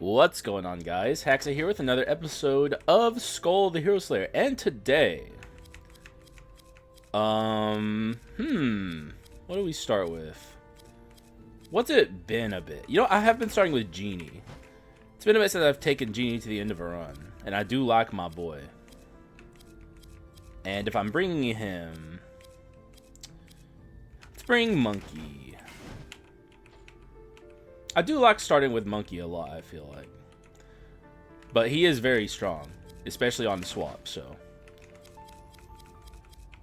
What's going on, guys? Haxa here with another episode of Skul the Hero Slayer, and today, what do we start with? What's it been a bit? You know, I have been starting with Genie. It's been a bit since I've taken Genie to the end of a run, and I do like my boy. And if I'm bringing him, let's bring Monkey. I do like starting with Monkey a lot, I feel like. But he is very strong, especially on the swap, so.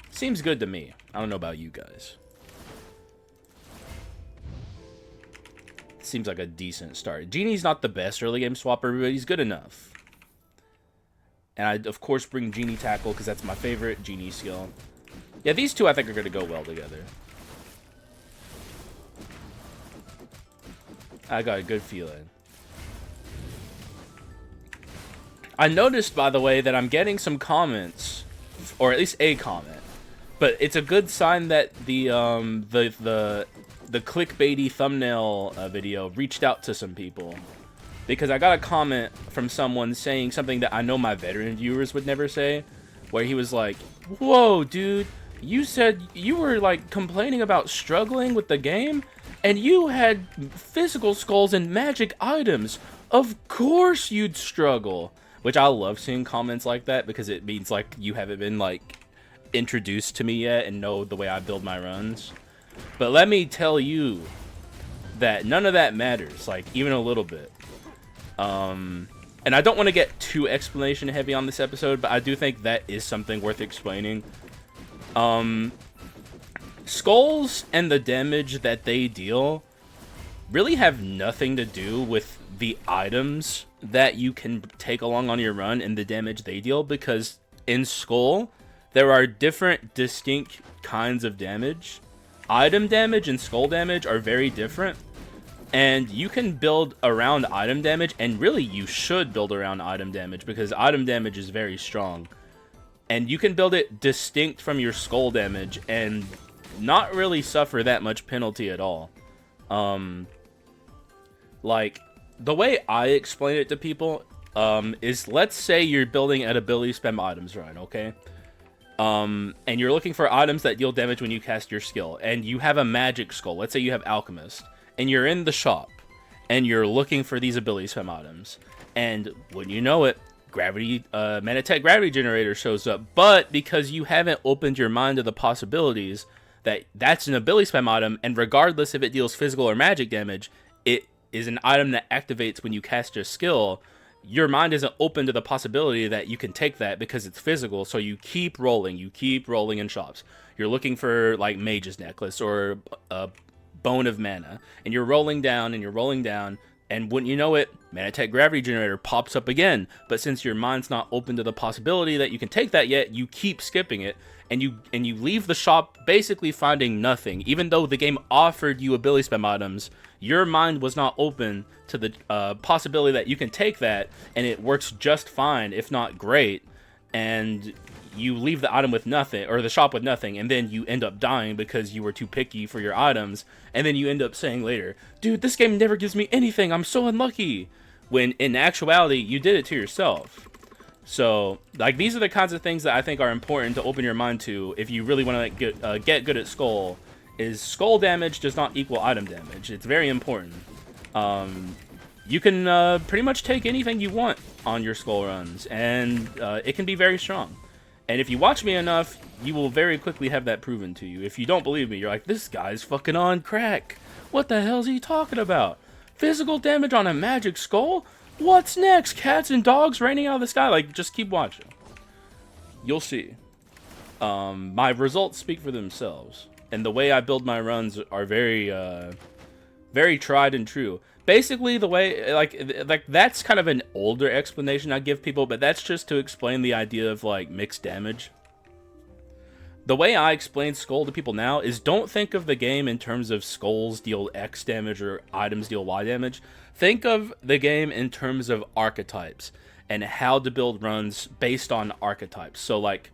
Seems good to me. I don't know about you guys. Seems like a decent start. Genie's not the best early game swapper, but he's good enough. And I, of course, bring Genie Tackle because that's my favorite Genie skill. Yeah, these two I think are going to go well together. I got a good feeling. I noticed, by the way, that I'm getting some comments, or at least a comment, but it's a good sign that the clickbaity thumbnail video reached out to some people, because I got a comment from someone saying something that I know my veteran viewers would never say, where he was like, "Whoa, dude, you said you were like complaining about struggling with the game, and you had physical skulls and magic items. Of course you'd struggle." Which I love seeing comments like that, because it means like you haven't been like introduced to me yet and know the way I build my runs. But let me tell you that none of that matters, like even a little bit. And I don't want to get too explanation heavy on this episode, but I do think that is something worth explaining. Skulls and the damage that they deal really have nothing to do with the items that you can take along on your run and the damage they deal, because in Skul there are different distinct kinds of damage. Item damage and skull damage are very different, and you can build around item damage, and really you should build around item damage because item damage is very strong, and you can build it distinct from your skull damage and not really suffer that much penalty at all. Like, the way I explain it to people is, let's say you're building at ability spam items run, okay? And you're looking for items that deal damage when you cast your skill, and you have a magic skull. Let's say you have alchemist, and you're in the shop, and you're looking for these ability spam items, and when you know it, gravity, Manatech gravity generator shows up. But because you haven't opened your mind to the possibilities that that's an ability spam item, and regardless if it deals physical or magic damage, it is an item that activates when you cast your skill, your mind isn't open to the possibility that you can take that because it's physical, so you keep rolling in shops. You're looking for like Mage's Necklace or a Bone of Mana, and you're rolling down, and when you know it, Manatech Gravity Generator pops up again. But since your mind's not open to the possibility that you can take that yet, you keep skipping it, and you leave the shop basically finding nothing. Even though the game offered you ability spam items, your mind was not open to the possibility that you can take that, and it works just fine, if not great, and you leave the item with nothing, or the shop with nothing, and then you end up dying because you were too picky for your items, and then you end up saying later, "Dude, this game never gives me anything, I'm so unlucky," when in actuality, you did it to yourself. So, like, these are the kinds of things that I think are important to open your mind to if you really want to get good at Skul, is skull damage does not equal item damage. It's very important. You can pretty much take anything you want on your Skul runs, and it can be very strong. And if you watch me enough, you will very quickly have that proven to you. If you don't believe me, you're like, "This guy's fucking on crack. What the hell's he talking about? Physical damage on a magic skull? What's next? Cats and dogs raining out of the sky?" Like, just keep watching. You'll see. My results speak for themselves. And the way I build my runs are very, very tried and true. Basically, the way, like that's kind of an older explanation I give people, but that's just to explain the idea of, like, mixed damage. The way I explain Skul to people now is, don't think of the game in terms of skulls deal X damage or items deal Y damage. Think of the game in terms of archetypes and how to build runs based on archetypes. So, like,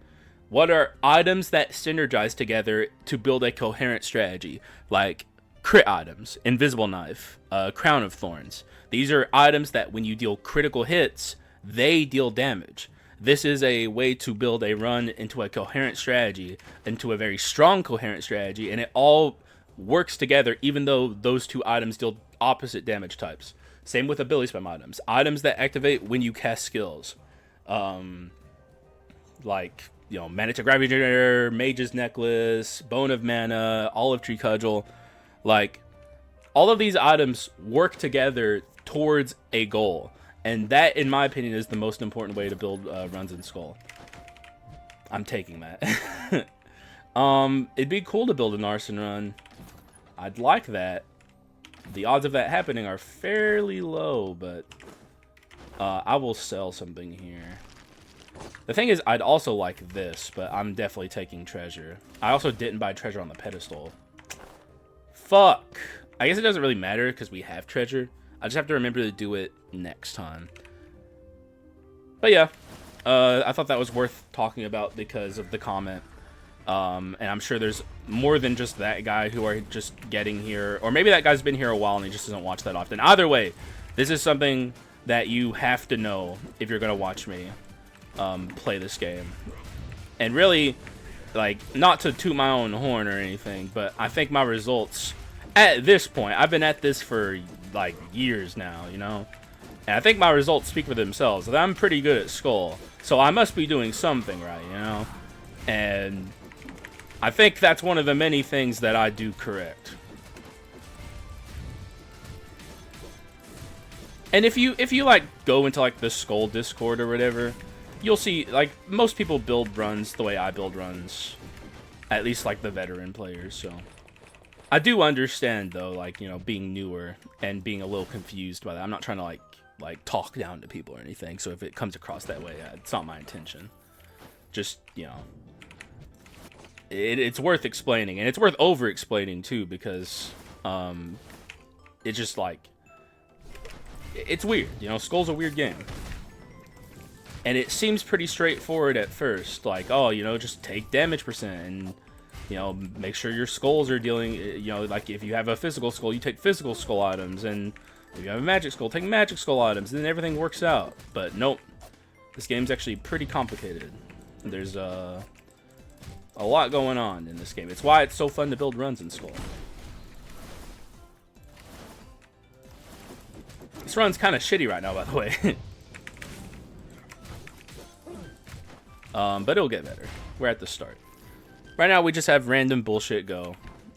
what are items that synergize together to build a coherent strategy? Like, crit items, Invisible Knife, Crown of Thorns. These are items that when you deal critical hits, they deal damage. This is a way to build a run into a coherent strategy, into a very strong coherent strategy, and it all works together even though those two items deal opposite damage types. Same with ability spam items. Items that activate when you cast skills. Like, you know, Mana to Gravity Generator, Mage's Necklace, Bone of Mana, Olive Tree Cudgel. Like, all of these items work together towards a goal. And that, in my opinion, is the most important way to build runs in Skul. I'm taking that. It'd be cool to build an arson run. I'd like that. The odds of that happening are fairly low, but I will sell something here. The thing is, I'd also like this, but I'm definitely taking treasure. I also didn't buy treasure on the pedestal. Fuck. I guess it doesn't really matter because we have treasure. I just have to remember to do it next time. But yeah, I thought that was worth talking about because of the comment. And I'm sure there's more than just that guy who are just getting here. Or maybe that guy's been here a while and he just doesn't watch that often. Either way, this is something that you have to know if you're going to watch me play this game. And really, like, not to toot my own horn or anything, but I think my results at this point, I've been at this for like years now, you know, and I think my results speak for themselves. I'm pretty good at Skul, so I must be doing something right, you know, and I think that's one of the many things that I do correct. And if you like go into like the Skul Discord or whatever, you'll see like most people build runs the way I build runs, at least like the veteran players. So I do understand though, like, you know, being newer and being a little confused by that. I'm not trying to like talk down to people or anything. So if it comes across that way, it's not my intention. Just, you know, it's worth explaining, and it's worth over explaining too, because it's just like, it's weird, you know. Skul's a weird game, and it seems pretty straightforward at first, like, oh, you know, just take damage percent and, you know, make sure your skulls are dealing, you know, like if you have a physical skull, you take physical skull items, and if you have a magic skull, take magic skull items, and then everything works out. But nope, this game's actually pretty complicated. There's a lot going on in this game. It's why it's so fun to build runs in Skul. This run's kind of shitty right now, by the way. But it'll get better. We're at the start. Right now, we just have random bullshit go.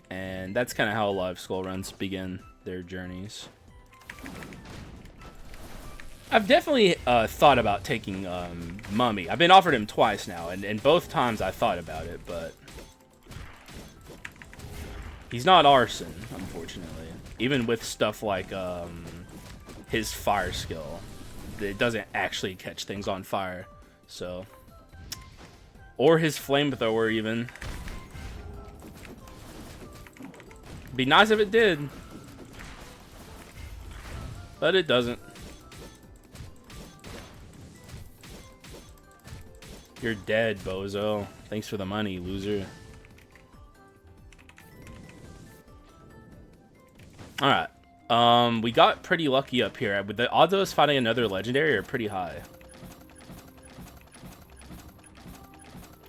And that's kind of how a lot of Skul runs begin their journeys. I've definitely thought about taking Mummy. I've been offered him twice now, and both times I thought about it, but he's not arson, unfortunately. Even with stuff like his fire skill, it doesn't actually catch things on fire. So, or his flamethrower even. Be nice if it did, but it doesn't. You're dead, bozo. Thanks for the money, loser. Alright. We got pretty lucky up here. But the odds of us finding another legendary are pretty high.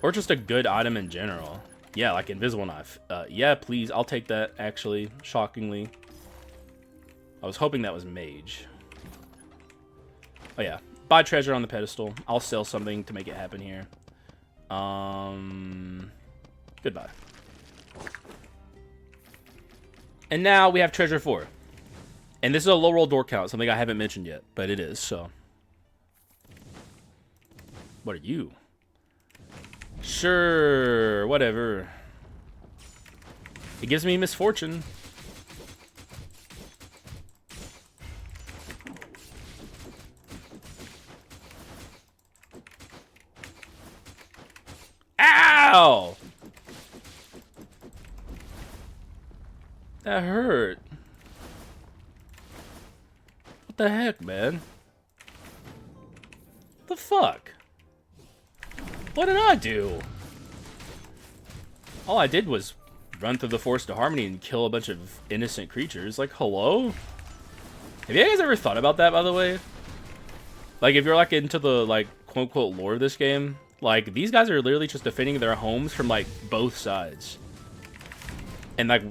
Or just a good item in general. Yeah, like Invisible Knife. Yeah, please. I'll take that, actually. Shockingly. I was hoping that was Mage. Oh, yeah. Buy treasure on the pedestal. I'll sell something to make it happen here. Goodbye. And now we have treasure 4. And this is a low roll door count, something I haven't mentioned yet, but it is, so. What are you? Sure, whatever. It gives me misfortune. Ow! That hurt. What the heck, man? The fuck? What did I do? All I did was run through the Forest of Harmony and kill a bunch of innocent creatures. Like, hello? Have you guys ever thought about that, by the way? Like, if you're, like, into the, like, quote-unquote lore of this game, like, these guys are literally just defending their homes from, like, both sides. And, like,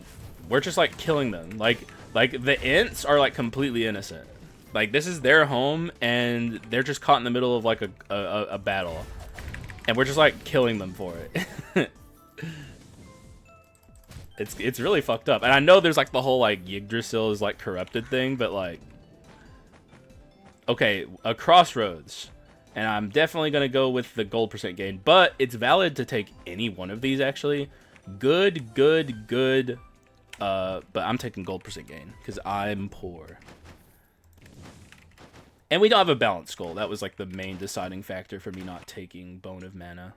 we're just, like, killing them. Like, the Ints are, like, completely innocent. Like, this is their home, and they're just caught in the middle of, like, a battle. And we're just, like, killing them for it. It's really fucked up. And I know there's, like, the whole, like, Yggdrasil is, like, corrupted thing, but, like... Okay, a crossroads. And I'm definitely going to go with the gold percent gain. But it's valid to take any one of these, actually. Good. But I'm taking gold percent gain. Because I'm poor. And we don't have a balanced skull. That was, like, the main deciding factor for me not taking Bone of Mana.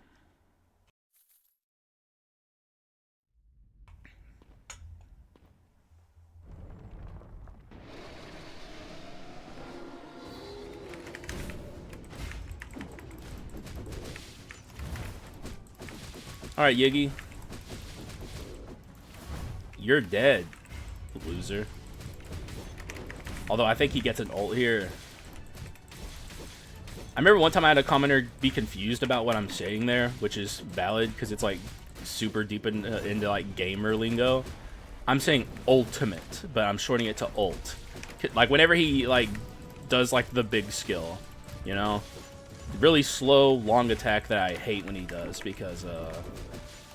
Alright, Yiggy. You're dead, loser. Although I think he gets an ult here. I remember one time I had a commenter be confused about what I'm saying there, which is valid because it's like super deep into like gamer lingo. I'm saying ultimate, but I'm shortening it to ult. Like whenever he like does like the big skill, you know? Really slow, long attack that I hate when he does because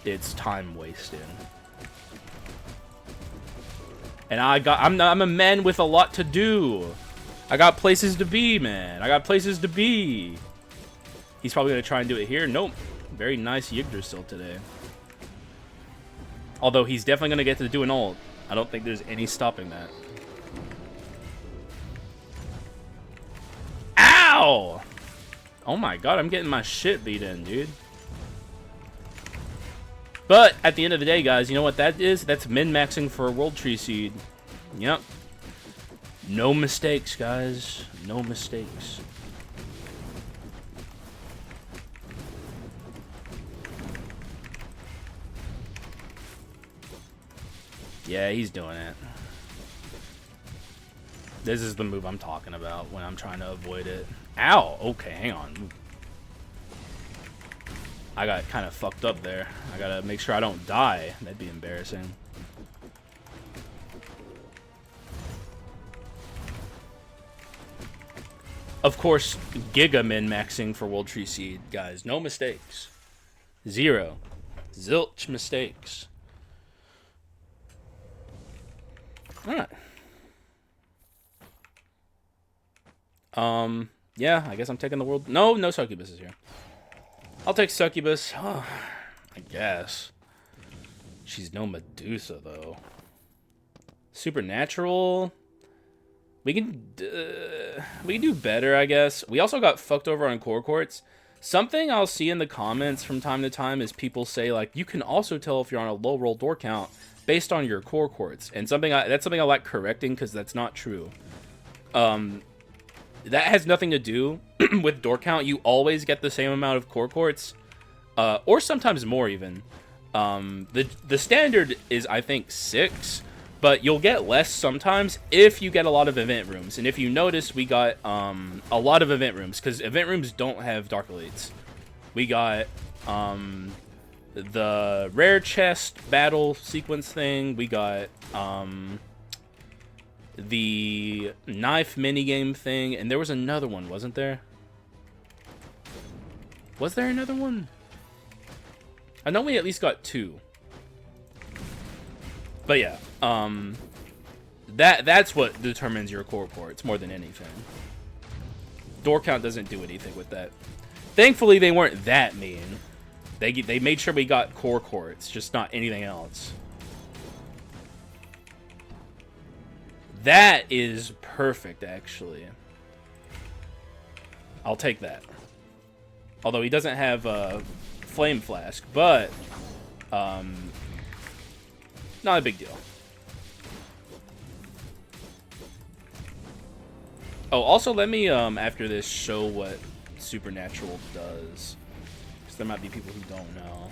it's time wasting. And I'm a man with a lot to do. I got places to be, man. I got places to be. He's probably gonna try and do it here. Nope. Very nice Yggdrasil today. Although he's definitely gonna get to do an ult. I don't think there's any stopping that. Ow! Oh my god, I'm getting my shit beat in, dude. But at the end of the day, guys, you know what that is? That's min-maxing for a World Tree Seed. Yep. No mistakes, guys. No mistakes. Yeah, he's doing it. This is the move I'm talking about when I'm trying to avoid it. Ow! Okay, hang on. I got kind of fucked up there. I gotta make sure I don't die. That'd be embarrassing. Of course, Giga min-maxing for World Tree Seed, guys. No mistakes. Zero. Zilch mistakes. Alright. Yeah, I guess I'm taking the world... No Succubus is here. I'll take Succubus. Oh, I guess. She's no Medusa, though. Supernatural... We can do better, I guess. We also got fucked over on core quartz. Something I'll see in the comments from time to time is people say, like, you can also tell if you're on a low roll door count based on your core quartz. And that's something I like correcting because that's not true. That has nothing to do with door count. You always get the same amount of core quartz, or sometimes more even. The standard is, I think, 6. But you'll get less sometimes if you get a lot of event rooms. And if you notice, we got a lot of event rooms. Because event rooms don't have Dark Elites. We got the rare chest battle sequence thing. We got the knife minigame thing. And there was another one, wasn't there? Was there another one? I know we at least got 2. But yeah, that's what determines your core quartz more than anything. Door count doesn't do anything with that. Thankfully, they weren't that mean. They made sure we got core quartz, just not anything else. That is perfect, actually. I'll take that. Although he doesn't have a flame flask, but not a big deal. Oh, also let me, after this, show what Supernatural does. Because there might be people who don't know.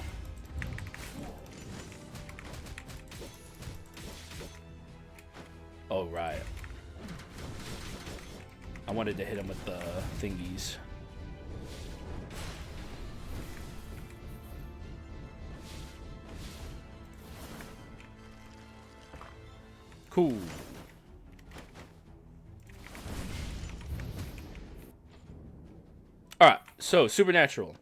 Oh, right. I wanted to hit him with the thingies. Cool. Alright, so Supernatural.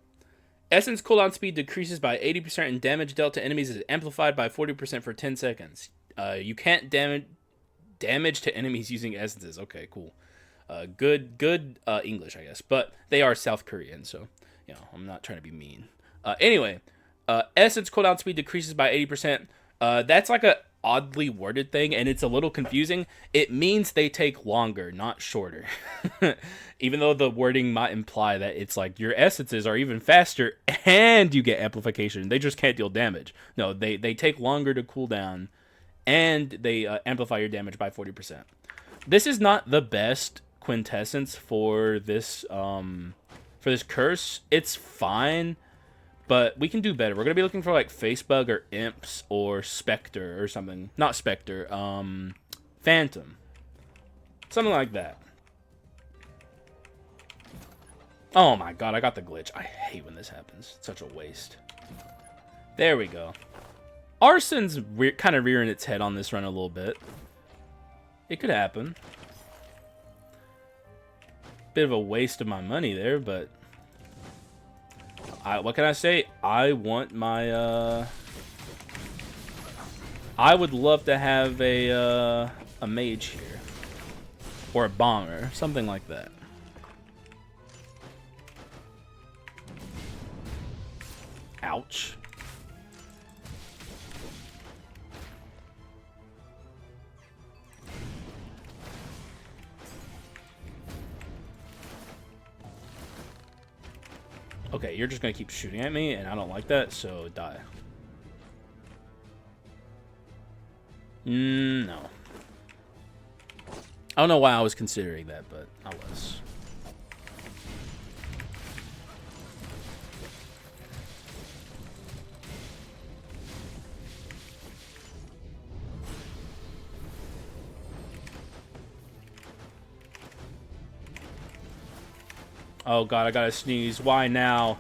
Essence cooldown speed decreases by 80% and damage dealt to enemies is amplified by 40% for 10 seconds. You can't damage to enemies using essences. Okay, cool. Good English, I guess. But they are South Korean, so, you know, I'm not trying to be mean. Anyway, Essence cooldown speed decreases by 80%. That's like a oddly worded thing, and it's a little confusing. It means they take longer, not shorter. Even though the wording might imply that it's like your essences are even faster and you get amplification. They just can't deal damage. No, they take longer to cool down, and they amplify your damage by 40%. This is not the best quintessence for this curse. It's fine, but we can do better. We're gonna be looking for like Facebug or Imps or Spectre or something. Not Spectre, Phantom. Something like that. Oh my god, I got the glitch. I hate when this happens. It's such a waste. There we go. Arson's kind of rearing its head on this run a little bit. It could happen. Bit of a waste of my money there, but what can I say? I want my I would love to have a mage here, or a bomber, something like that. Ouch. Okay, you're just gonna keep shooting at me, and I don't like that, so die. No. I don't know why I was considering that, but I was. Oh god, I gotta sneeze. Why now?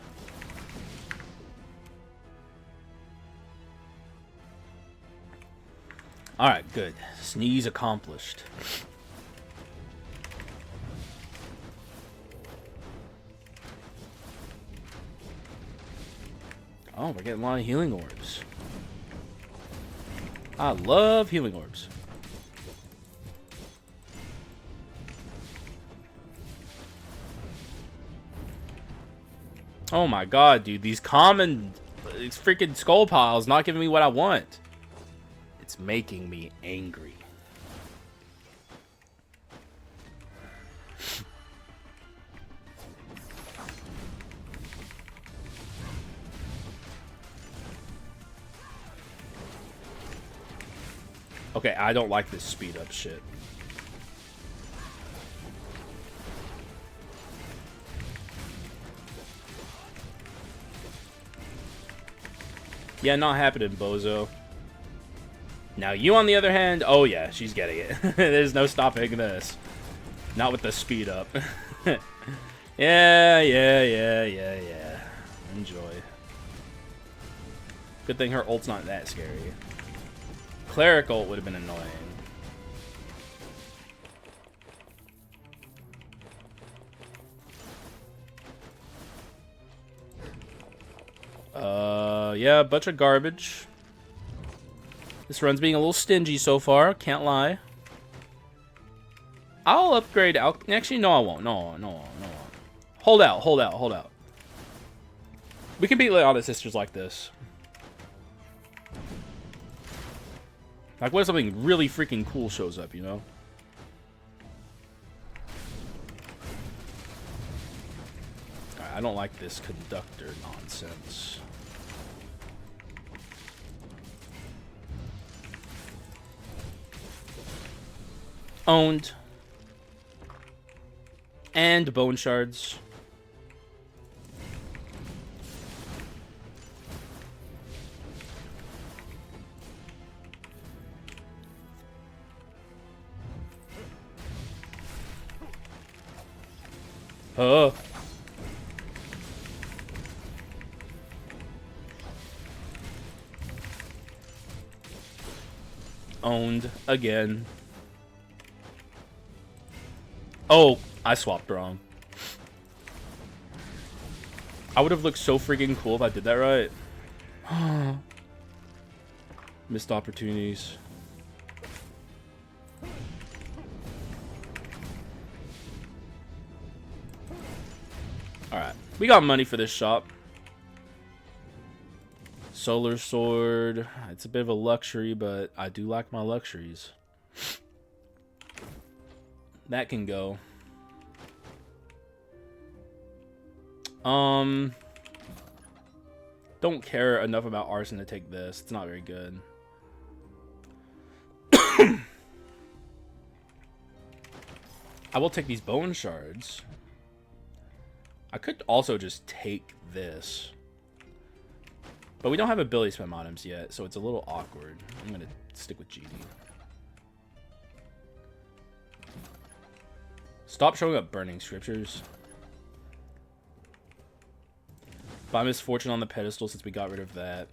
Alright, good. Sneeze accomplished. Oh, we're getting a lot of healing orbs. I love healing orbs. Oh my god, dude. These freaking skull piles not giving me what I want. It's making me angry. Okay, I don't like this speed up shit. Yeah, not happening, bozo. Now you, on the other hand, oh yeah, she's getting it. There's no stopping this. Not with the speed up. Yeah. Enjoy. Good thing her ult's not that scary. Cleric ult would have been annoying. Yeah, a bunch of garbage. This run's being a little stingy so far, can't lie. I'll upgrade actually, no, I won't. No. Hold out. We can beat Leiana sisters like this. Like, what if something really freaking cool shows up, you know? Alright, I don't like this conductor nonsense. Owned. And bone shards. Huh. Owned again. Oh, I swapped wrong. I would have looked so freaking cool if I did that right. Missed opportunities. Alright. We got money for this shop. Solar sword. It's a bit of a luxury, but I do like my luxuries. That can go. Don't care enough about arson to take this. It's not very good. I will take these bone shards. I could also just take this. But we don't have ability spam items yet, so it's a little awkward. I'm going to stick with Genie. Stop showing up burning scriptures. By misfortune on the pedestal since we got rid of that.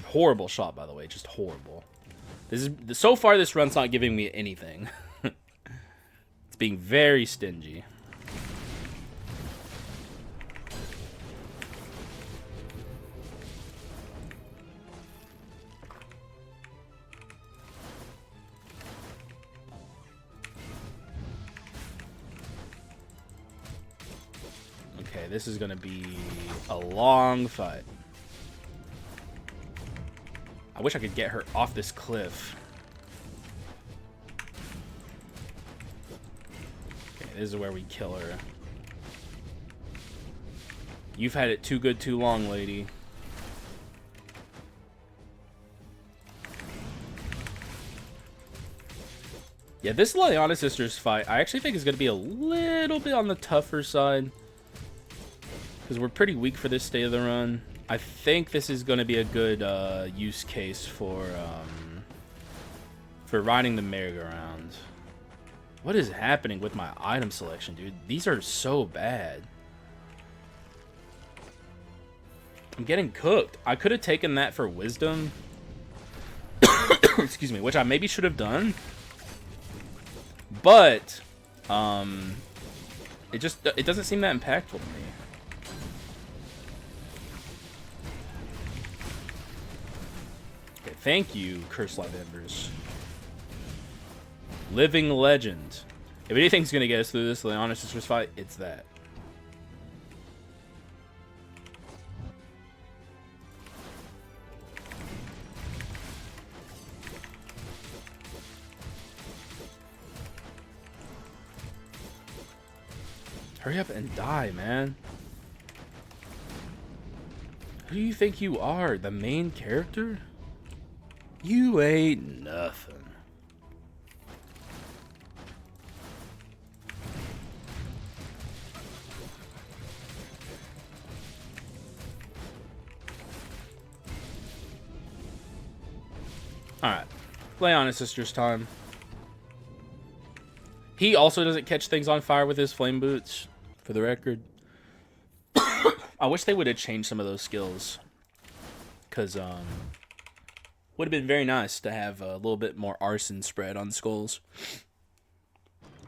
Horrible shot, by the way. Just horrible. This is so far this run's not giving me anything. It's being very stingy. This is going to be a long fight. I wish I could get her off this cliff. Okay, this is where we kill her. You've had it too good too long, lady. Yeah, this Leiana sisters fight, I actually think is going to be a little bit on the tougher side. Because we're pretty weak for this state of the run. I think this is going to be a good use case for riding the merry-go-round. What is happening with my item selection, dude? These are so bad. I'm getting cooked. I could have taken that for wisdom. Excuse me, which I maybe should have done. But it doesn't seem that impactful to me. Thank you, Curse Live Embers. Living legend. If anything's gonna get us through this Leiana sisters fight, it's that. Hurry up and die, man. Who do you think you are? The main character? You ain't nothing. Alright. Leiana sisters time. He also doesn't catch things on fire with his flame boots, for the record. I wish they would have changed some of those skills. Because, would have been very nice to have a little bit more arson spread on skulls.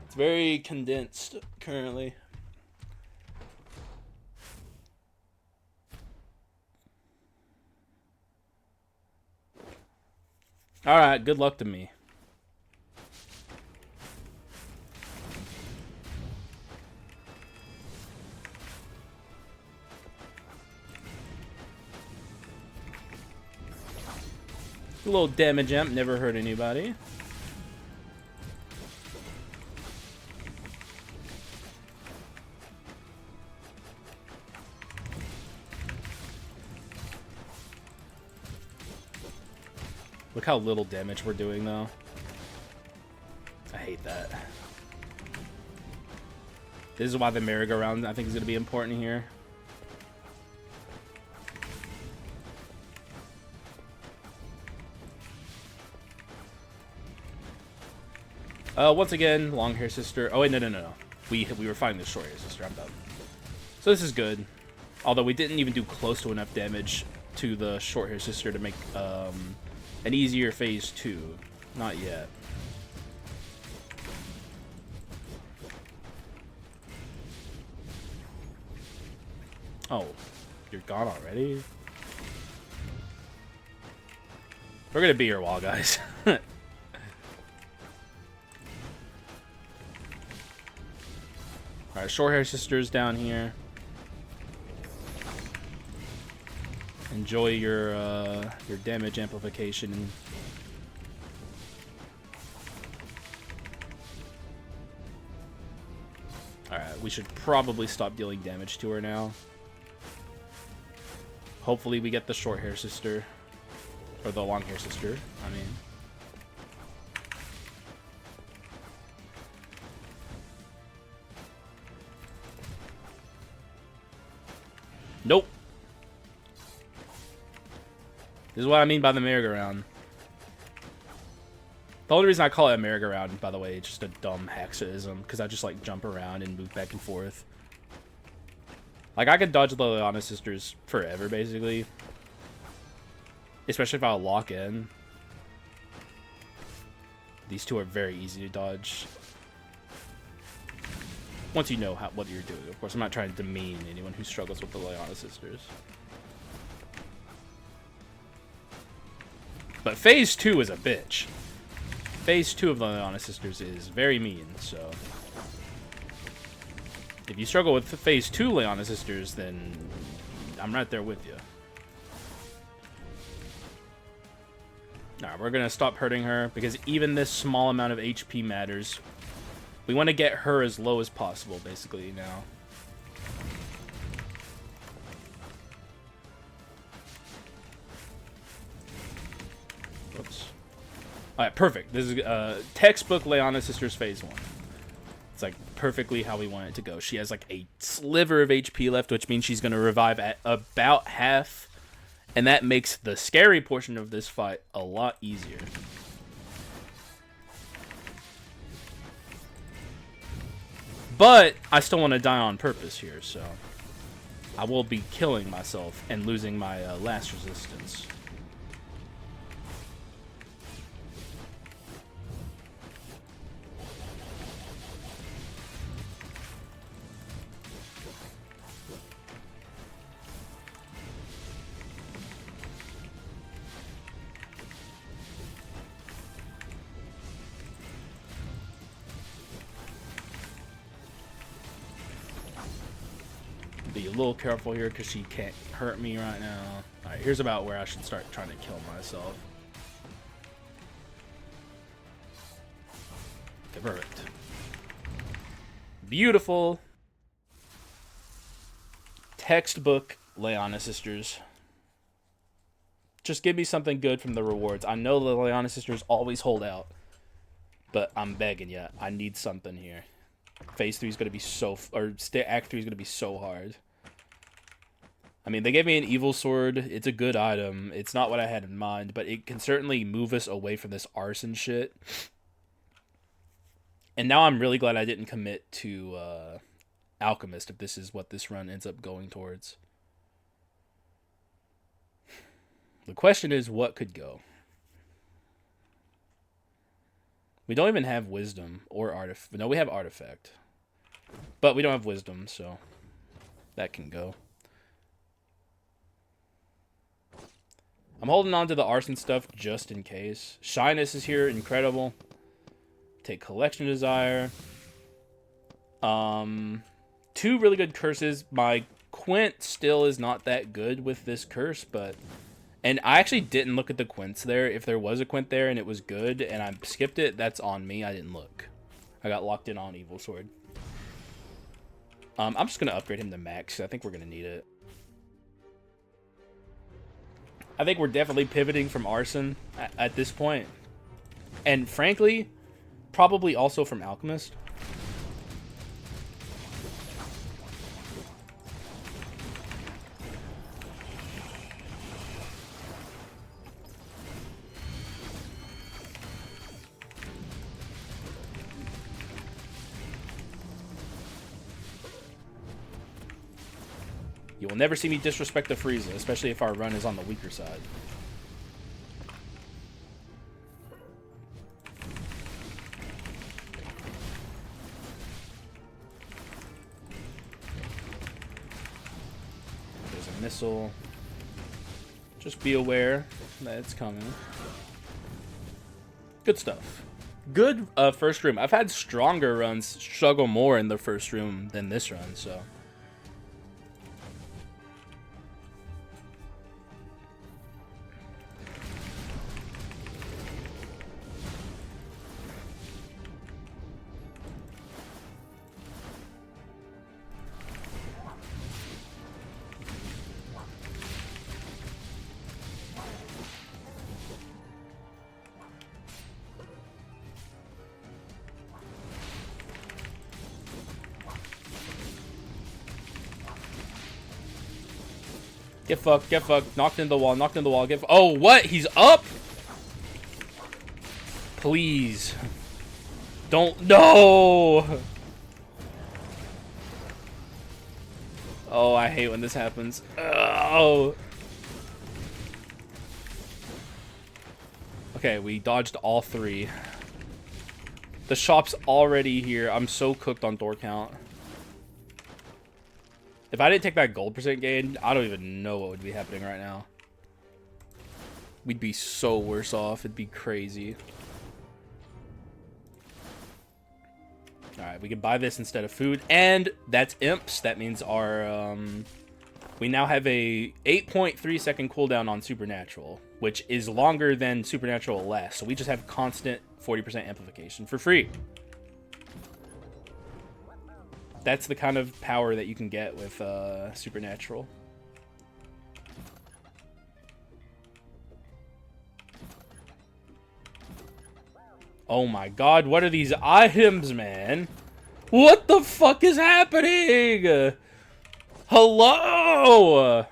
It's very condensed currently. Alright, good luck to me. A little damage amp, never hurt anybody. Look how little damage we're doing, though. I hate that. This is why the merry-go-round, I think, is going to be important here. Once again, long hair sister. Oh wait, no. We were fighting the short hair sister. I'm done. So this is good. Although we didn't even do close to enough damage to the short hair sister to make an easier phase 2. Not yet. Oh, you're gone already? We're gonna be here a while, guys. Alright, short hair sisters down here. Enjoy your damage amplification. Alright, we should probably stop dealing damage to her now. Hopefully we get the short hair sister. Or the long hair sister, I mean. Nope. This is what I mean by the merry-go-round. The only reason I call it a merry-go-round, by the way, it's just a dumb Haxaism, because I just like jump around and move back and forth. Like, I could dodge the Leiana sisters forever, basically. Especially if I lock in. These two are very easy to dodge. Once you know what you're doing. Of course, I'm not trying to demean anyone who struggles with the Leiana sisters. But phase 2 is a bitch. Phase 2 of the Leiana sisters is very mean, so... If you struggle with phase 2 Leiana sisters, then I'm right there with you. Alright, we're gonna stop hurting her, because even this small amount of HP matters. We want to get her as low as possible, basically, now. Whoops. Alright, perfect. This is textbook Leiana Sisters phase 1. It's like perfectly how we want it to go. She has like a sliver of HP left, which means she's going to revive at about half. And that makes the scary portion of this fight a lot easier. But I still want to die on purpose here, so I will be killing myself and losing my last resistance. Be a little careful here because she can't hurt me right now. Alright, here's about where I should start trying to kill myself. Okay, perfect. Beautiful. Textbook Leiana Sisters. Just give me something good from the rewards. I know the Leiana Sisters always hold out, but I'm begging you. I need something here. Phase 3 is going to be so... Act 3 is going to be so hard. I mean, they gave me an evil sword. It's a good item. It's not what I had in mind, but it can certainly move us away from this arson shit. And now I'm really glad I didn't commit to Alchemist if this is what this run ends up going towards. The question is, what could go? We don't even have Wisdom or Artifact. No, we have Artifact. But we don't have Wisdom, so that can go. I'm holding on to the Arson stuff just in case. Shyness is here, incredible. Take Collection Desire. 2 really good curses. My Quint still is not that good with this curse, but... And I actually didn't look at the Quints there. If there was a Quint there and it was good and I skipped it, that's on me. I didn't look. I got locked in on Evil Sword. I'm just going to upgrade him to max. I think we're going to need it. I think we're definitely pivoting from Arson at this point. And frankly, probably also from Alchemist. You will never see me disrespect the Frieza, especially if our run is on the weaker side. There's a missile. Just be aware that it's coming. Good stuff. Good first room. I've had stronger runs struggle more in the first room than this run, so. Get fucked, get fucked. Knocked into the wall, knocked into the wall. Get oh, what? He's up? Please. Don't. No! Oh, I hate when this happens. Oh. Okay, we dodged all three. The shop's already here. I'm so cooked on door count. If I didn't take that gold percent gain, I don't even know what would be happening right now. We'd be so worse off. It'd be crazy. Alright, we can buy this instead of food. And that's imps. That means our... we now have a 8.3 second cooldown on Supernatural, which is longer than Supernatural lasts. So we just have constant 40% amplification for free. That's the kind of power that you can get with Supernatural. Oh my god, what are these items, man? What the fuck is happening? Hello?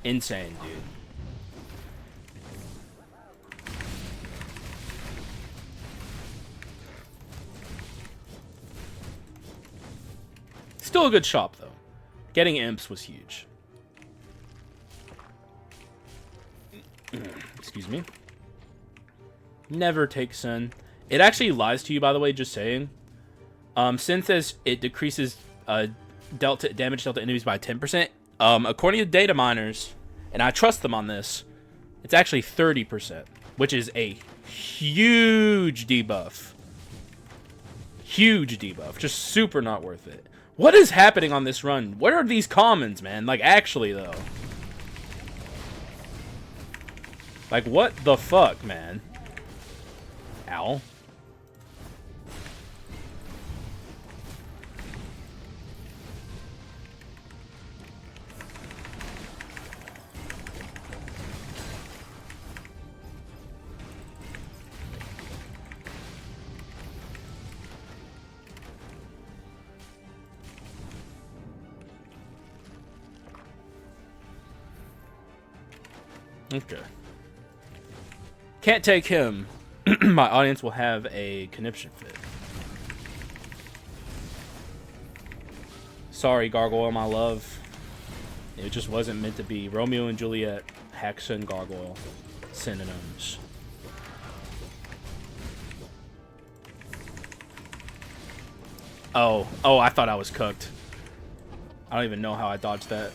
Insane, dude. Still a good shop, though. Getting imps was huge. Excuse me. Never take Sun. It actually lies to you, by the way, just saying. Since it decreases damage dealt to enemies by 10%, according to data miners, and I trust them on this, it's actually 30%, which is a huge debuff. Huge debuff. Just super not worth it. What is happening on this run? What are these commons, man? Like, actually, though. Like, what the fuck, man? Ow. Okay. Can't take him. My audience will have a conniption fit. Sorry, Gargoyle, my love. It just wasn't meant to be. Romeo and Juliet, Haxa and Gargoyle. Synonyms. Oh, I thought I was cooked. I don't even know how I dodged that.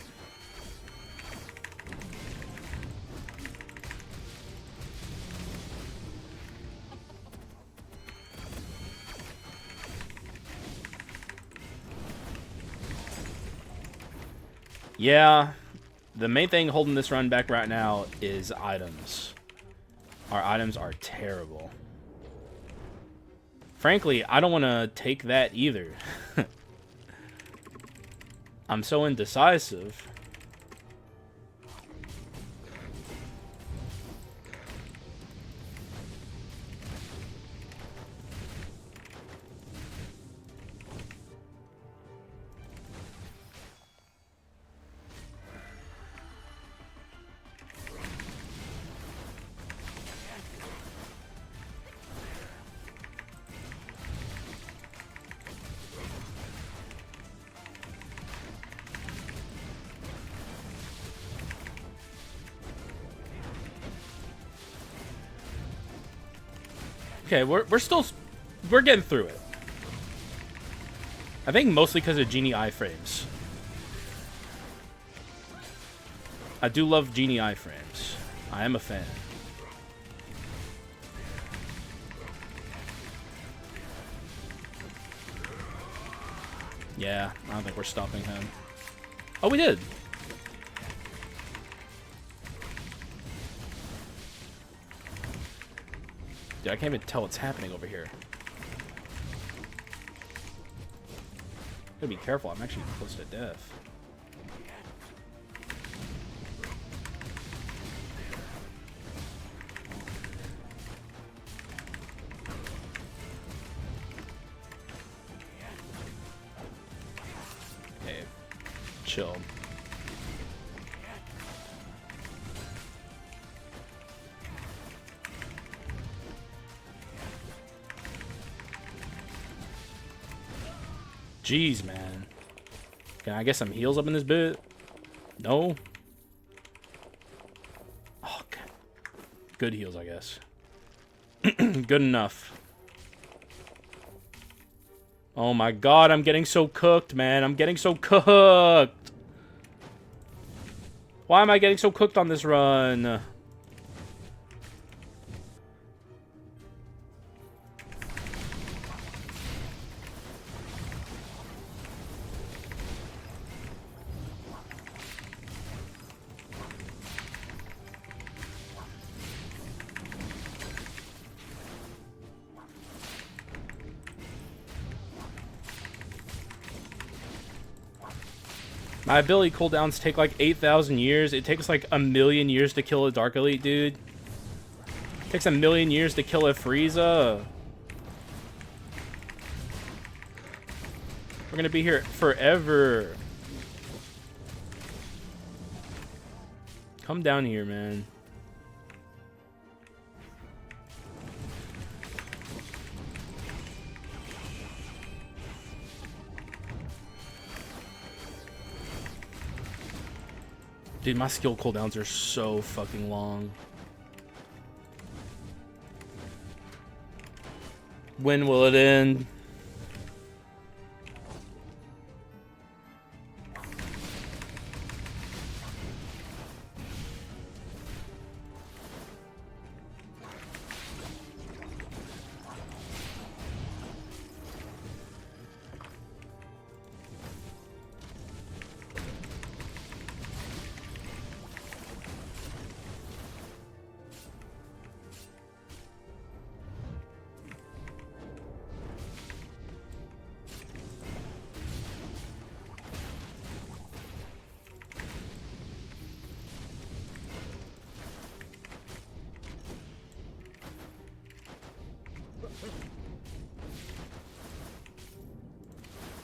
Yeah, the main thing holding this run back right now is items. Our items are terrible. Frankly, I don't want to take that either. I'm so indecisive. Okay, we're getting through it. I think mostly because of Genie iframes. I do love Genie iframes. I am a fan. Yeah, I don't think we're stopping him. Oh, we did. Dude, I can't even tell what's happening over here. Gotta be careful, I'm actually close to death. Okay, chill. Jeez, man. Can I get some heals up in this bit? No? Oh, God. Good heals, I guess. Good enough. Oh my god, I'm getting so cooked, man. I'm getting so cooked. Why am I getting so cooked on this run? My ability cooldowns take like 8,000 years. It takes like 1,000,000 years to kill a Dark Elite, dude. It takes 1,000,000 years to kill a Frieza. We're gonna be here forever. Come down here, man. Dude, my skill cooldowns are so fucking long. When will it end?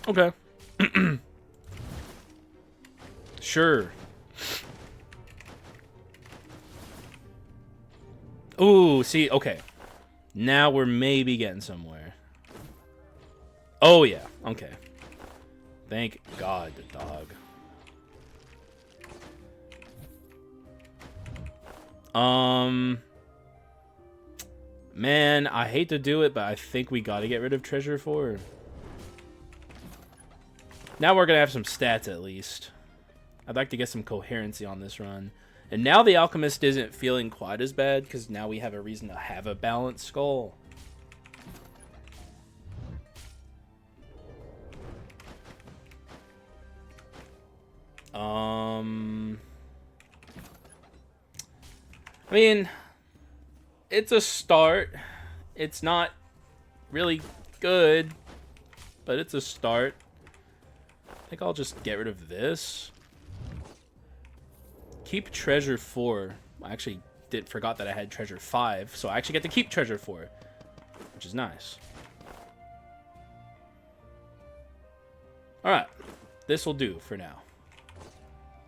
Okay. Sure. Ooh, see, okay. Now we're maybe getting somewhere. Oh, yeah. Okay. Thank God, dog. Man, I hate to do it, but I think we gotta get rid of Treasure 4. Now we're gonna have some stats at least. I'd like to get some coherency on this run. And now the Alchemist isn't feeling quite as bad, because now we have a reason to have a balanced skull. I mean, it's a start. It's not really good, but it's a start. I think I'll just get rid of this. Keep Treasure 4. I actually forgot that I had Treasure 5, so I actually get to keep Treasure 4, which is nice. Alright, this will do for now.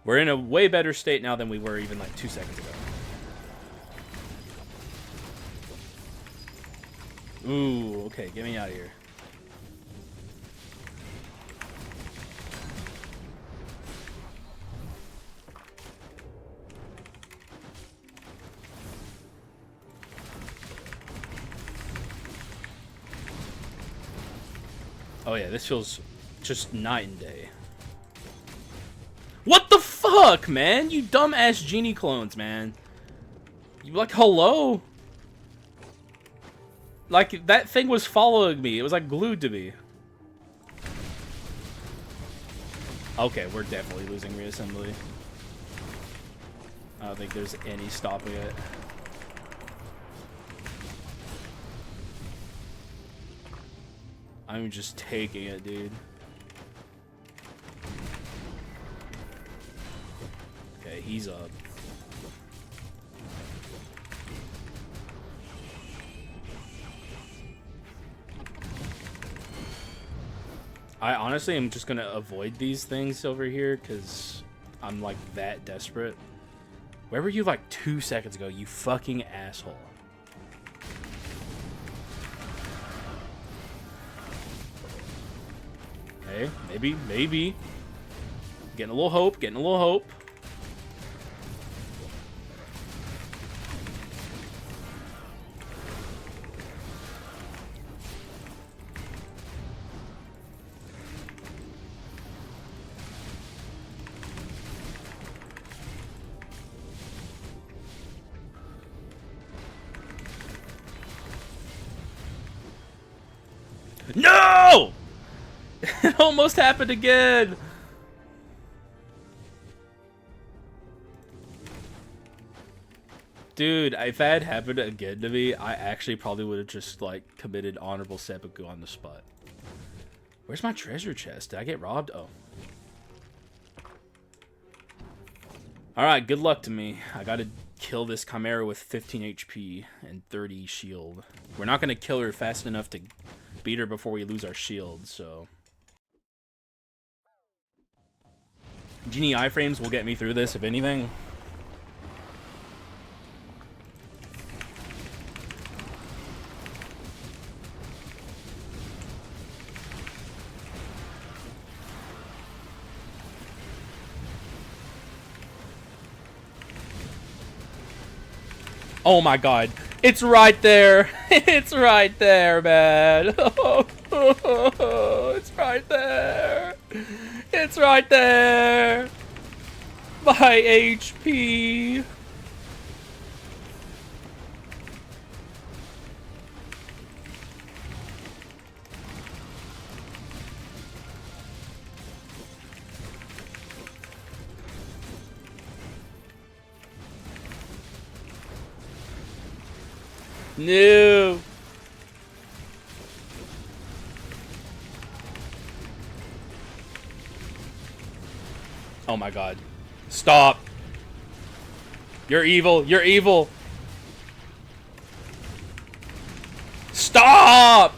We're in a way better state now than we were even like 2 seconds ago. Ooh, okay, get me out of here. Oh yeah, this feels just night and day. What the fuck, man? You dumbass Genie clones, man. You like, hello? Like, that thing was following me. It was like glued to me. Okay, we're definitely losing reassembly. I don't think there's any stopping it. I'm just taking it, dude. Okay, he's up. I honestly am just gonna avoid these things over here because I'm like that desperate. Where were you like 2 seconds ago, you fucking asshole? Hey, maybe. Getting a little hope, getting a little hope. No! It almost happened again. Dude, if that had happened again to me, I actually probably would have just, like, committed honorable seppuku on the spot. Where's my treasure chest? Did I get robbed? Oh. Alright, good luck to me. I gotta kill this Chimera with 15 HP and 30 shield. We're not gonna kill her fast enough to beat her before we lose our shield, so... Genie iframes will get me through this, if anything. Oh my god. It's right there. It's right there, man. It's right there. It's right there. My HP. No. Oh my god. Stop. You're evil. You're evil. Stop.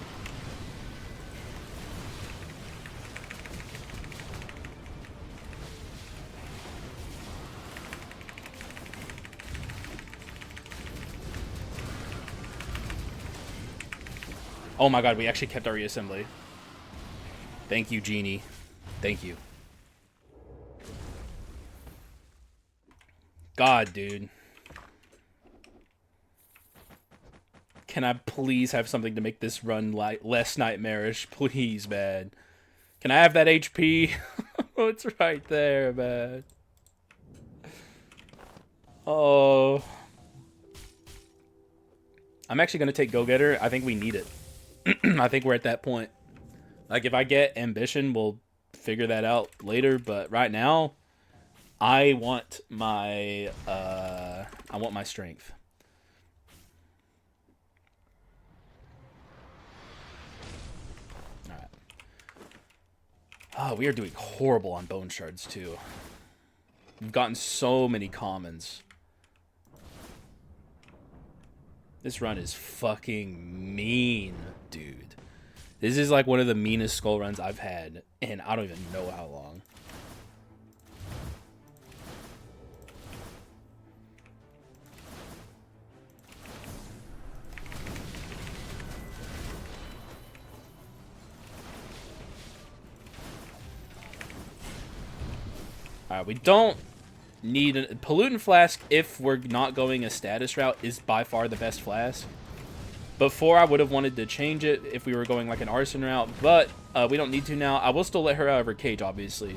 Oh my god, we actually kept our reassembly. Thank you, Genie. Thank you. God, dude. Can I please have something to make this run less nightmarish? Please, man. Can I have that HP? Oh, it's right there, man. Oh. I'm actually going to take Go-Getter. I think we need it. I think we're at that point. Like, if I get Ambition, we'll figure that out later. But right now, I want my strength. All right. Oh, we are doing horrible on bone shards too. We've gotten so many commons. This run is fucking mean, dude. This is like one of the meanest skull runs I've had, and I don't even know how long. Alright, we don't need a pollutant flask if we're not going a status route is by far the best flask. Before, I would have wanted to change it if we were going like an arson route, but we don't need to now. I will still let her out of her cage, obviously,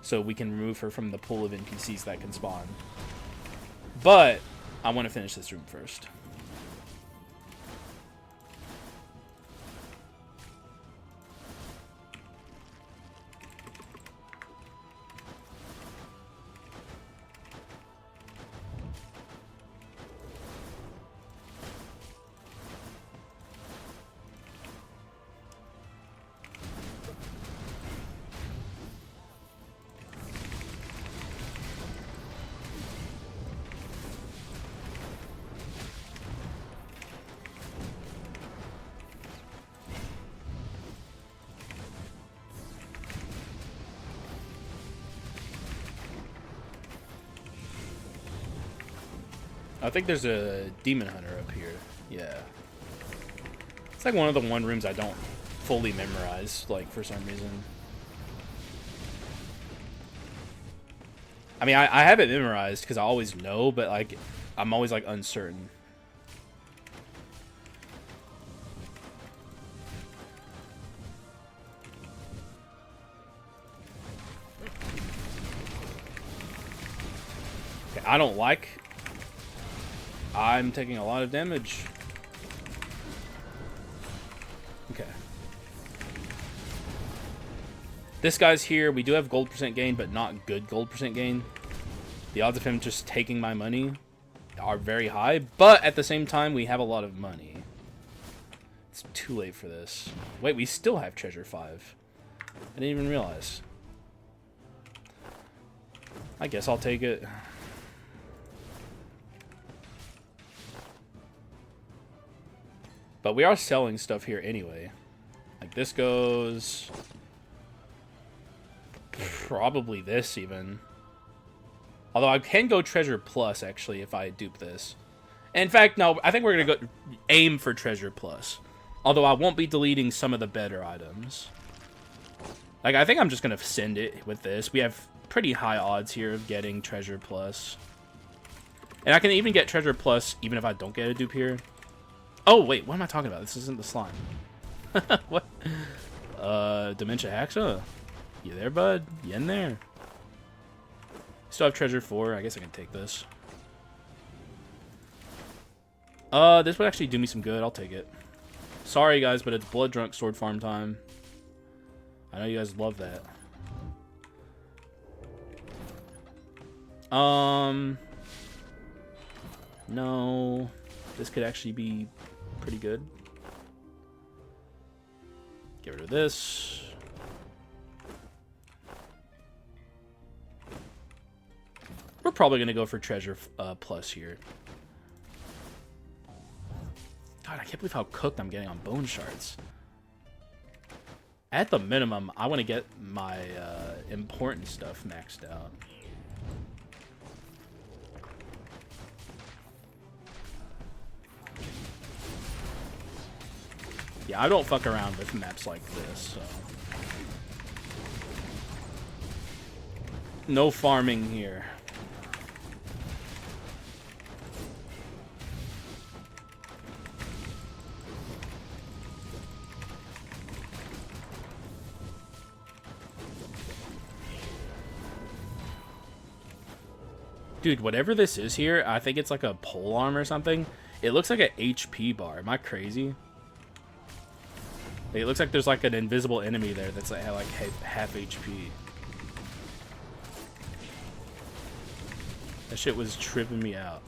so we can remove her from the pool of NPCs that can spawn. But I want to finish this room first. I think there's a demon hunter up here. Yeah. It's like one of the rooms I don't fully memorize, like, for some reason. I mean, I have it memorized because I always know, but, like, I'm always, like, uncertain. Okay, I don't like... I'm taking a lot of damage. Okay. This guy's here. We do have gold percent gain, but not good gold percent gain. The odds of him just taking my money are very high, but at the same time, we have a lot of money. It's too late for this. Wait, we still have treasure 5. I didn't even realize. I guess I'll take it. But we are selling stuff here anyway. Like this goes... probably this even. Although I can go treasure plus actually if I dupe this. In fact, no, I think we're going to go aim for treasure plus. Although I won't be deleting some of the better items. Like I think I'm just going to send it with this. We have pretty high odds here of getting treasure plus. And I can even get treasure plus even if I don't get a dupe here. Oh, wait, what am I talking about? This isn't the slime. What? Dementia Haxa? You there, bud? You in there? Still have treasure 4. I guess I can take this. This would actually do me some good. I'll take it. Sorry, guys, but it's blood drunk sword farm time. I know you guys love that. No. This could actually be pretty good. Get rid of this. We're probably going to go for treasure plus here. God, I can't believe how cooked I'm getting on bone shards. At the minimum, I want to get my important stuff maxed out. Yeah, I don't fuck around with maps like this, so... No farming here. Dude, whatever this is here, I think it's like a pole arm or something. It looks like an HP bar. Am I crazy? It looks like there's like an invisible enemy there that's like half HP. That shit was tripping me out.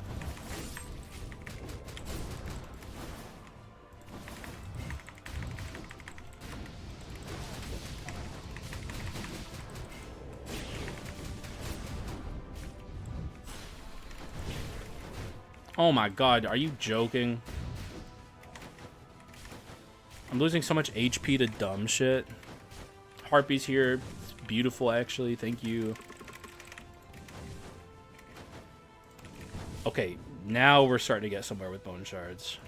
Oh my god, are you joking? I'm losing so much HP to dumb shit. Harpy's here. It's beautiful, actually. Thank you. Okay, now we're starting to get somewhere with bone shards.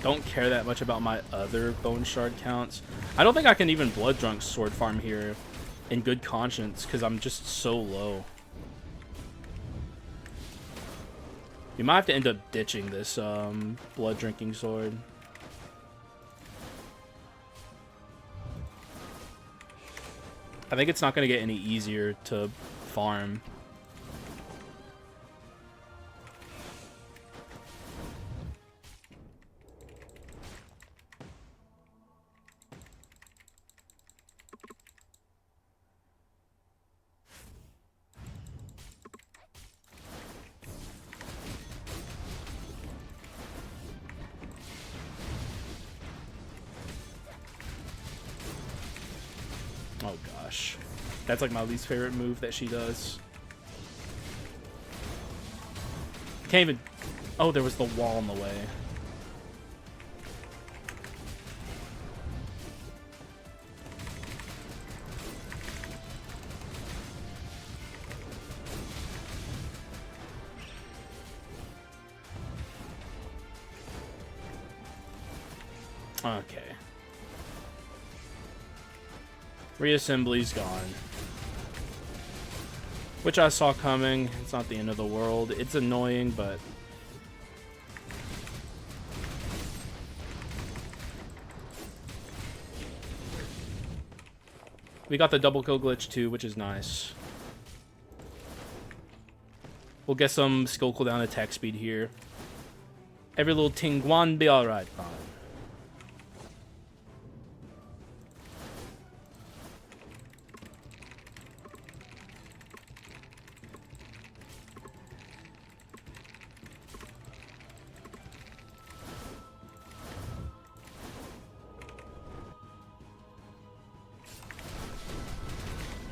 Don't care that much about my other bone shard counts. I don't think I can even blood drunk sword farm here in good conscience because I'm just so low. We might have to end up ditching this blood drinking sword. I think it's not going to get any easier to farm. Oh gosh. That's like my least favorite move that she does. Can't even... Oh, there was the wall in the way. Okay. Reassembly's gone. Which I saw coming. It's not the end of the world. It's annoying, but... We got the double kill glitch too, which is nice. We'll get some skill cooldown attack speed here. Every little Tingguan be alright, man.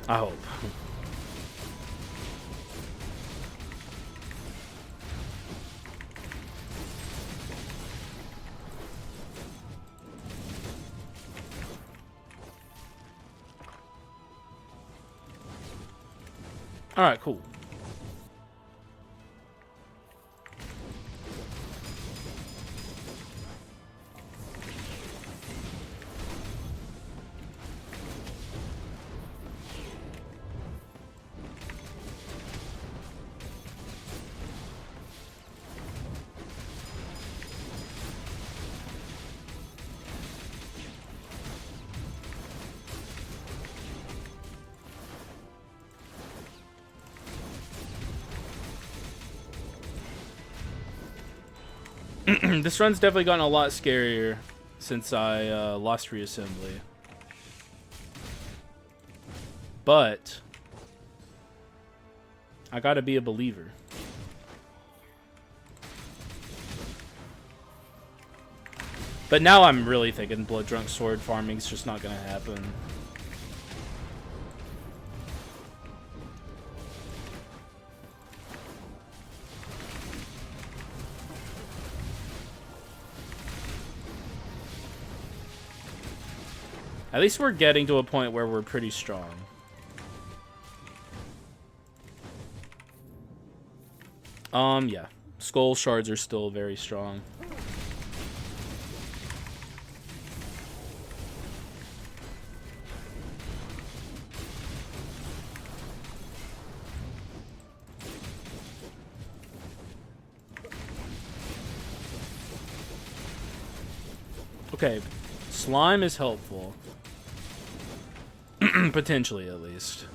I hope. All right, cool. This run's definitely gotten a lot scarier since I lost reassembly. But I gotta be a believer. But now I'm really thinking Blood Drunk Sword farming's just not gonna happen. At least we're getting to a point where we're pretty strong. Yeah. Skull shards are still very strong. Okay. Slime is helpful. Potentially, at least.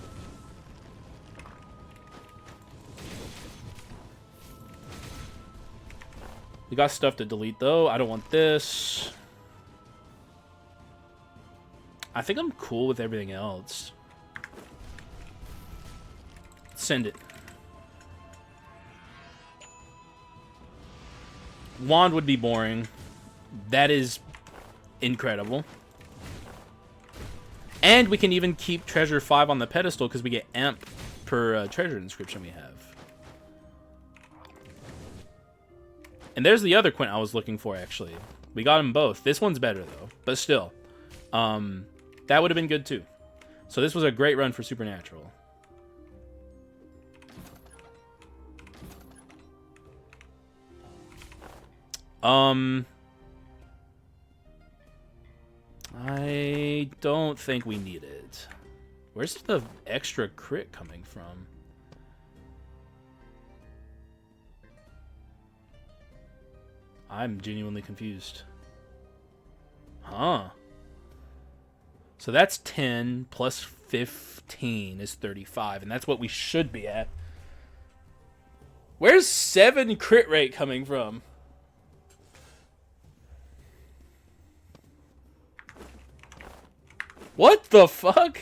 We got stuff to delete, though. I don't want this. I think I'm cool with everything else. Send it. Wand would be boring. That is incredible. And we can even keep treasure 5 on the pedestal because we get amp per treasure inscription we have. And there's the other Quint I was looking for, actually. We got them both. This one's better, though. But still. That would have been good, too. So this was a great run for Supernatural. I don't think we need it. Where's the extra crit coming from? I'm genuinely confused. Huh. So that's 10 plus 15 is 35, and that's what we should be at. Where's 7 crit rate coming from? What the fuck?